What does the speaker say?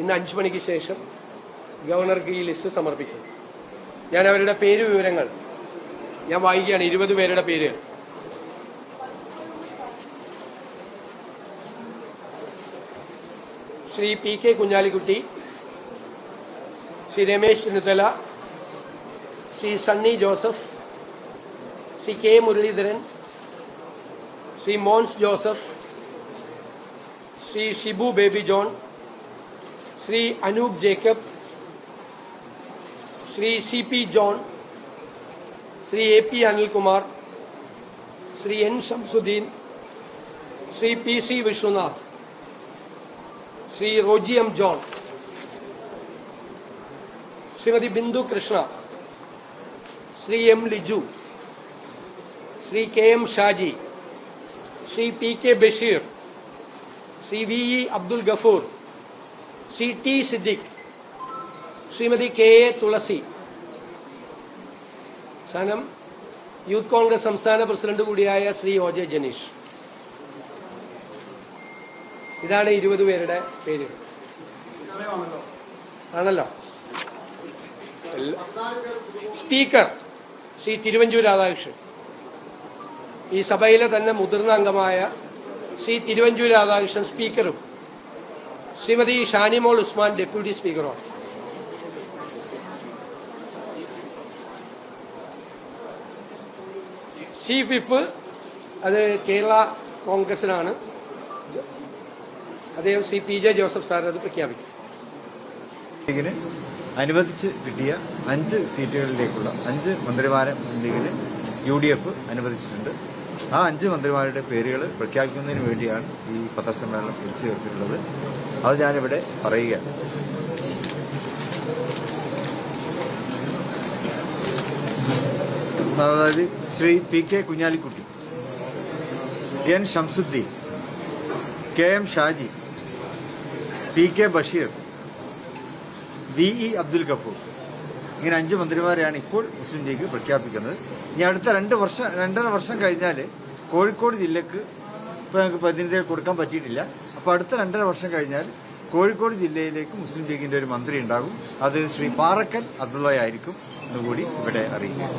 ഇന്ന് 5 മണിക്ക് ശേഷം ഗവർണർക്ക് ഈ ലിസ്റ്റ് സമർപ്പിച്ചത്. ഞാൻ അവരുടെ പേര് വിവരങ്ങൾ ഞാൻ വായിക്കുകയാണ്. 20 പേരുടെ പേര്. Shri PK Kunhalikutty, Shri Ramesh Chennithala, Shri Sunny Joseph, Shri K Muraleedharan, Shri Mons Joseph, Shri Shibu Baby John, Shri Anoop Jacob, Shri CP John, Shri AP Anilkumar, Shri N Shamsuddin, Shri PC Vishwanath, Shri Roji M John, Shrimati Bindu Krishna, Shri M Liju, Shri KM Shaji, Shri PK Basheer, Shri VE Abdul Gafoor, Shri T Siddique, Shrimati KA Thulasi. സനം യൂത്ത് കോൺഗ്രസ് സംസ്ഥാന പ്രസിഡന്റ് കൂടിയായ ശ്രീ OJ ജനീഷ്. ഇതാണ് 20 പേരുടെ പേര്. ആണല്ലോ. സ്പീക്കർ ശ്രീ തിരുവഞ്ചൂർ രാധാകൃഷ്ണൻ. ഈ സഭയിലെ തന്നെ മുതിർന്ന അംഗമായ ശ്രീ തിരുവഞ്ചൂർ രാധാകൃഷ്ണൻ സ്പീക്കറും ശ്രീമതി ഷാനിമോൾ ഉസ്മാൻ ഡെപ്യൂട്ടി സ്പീക്കറുമാണ്. ചീഫ് വിപ്പ് അത് കേരള കോൺഗ്രസിനാണ്. അദ്ദേഹം ശ്രീ PJ ജോസഫ് സാർ അത് പ്രഖ്യാപിക്കും. അനുവദിച്ച് കിട്ടിയ 5 സീറ്റുകളിലേക്കുള്ള 5 മന്ത്രിമാരെ മുസ്ലിം ലീഗിന് UDF അനുവദിച്ചിട്ടുണ്ട്. ആ 5 മന്ത്രിമാരുടെ പേരുകൾ പ്രഖ്യാപിക്കുന്നതിന് വേണ്ടിയാണ് ഈ പത്രസമ്മേളനം വിളിച്ചു ചേർത്തിട്ടുള്ളത്. അത് ഞാനിവിടെ പറയുകയാണ്. അതായത് Shri PK Kunhalikutty, N Shamsuddin, KM Shaji, PK Basheer, VE Abdul Gafoor. ഇങ്ങനെ 5 മന്ത്രിമാരെയാണ് ഇപ്പോൾ മുസ്ലിം ലീഗ് പ്രഖ്യാപിക്കുന്നത്. ഇനി അടുത്ത 2.5 വർഷം കഴിഞ്ഞാൽ കോഴിക്കോട് ജില്ലക്ക് ഇപ്പോൾ ഞങ്ങൾക്ക് പ്രതിനിധികൾ കൊടുക്കാൻ പറ്റിയിട്ടില്ല. അപ്പോൾ അടുത്ത 2.5 വർഷം കഴിഞ്ഞാൽ കോഴിക്കോട് ജില്ലയിലേക്ക് മുസ്ലിം ലീഗിന്റെ ഒരു മന്ത്രി ഉണ്ടാകും. അത് ശ്രീ പാറക്കൽ അബ്ദുള്ള ആയിരിക്കും എന്നുകൂടി ഇവിടെ അറിയിക്കും.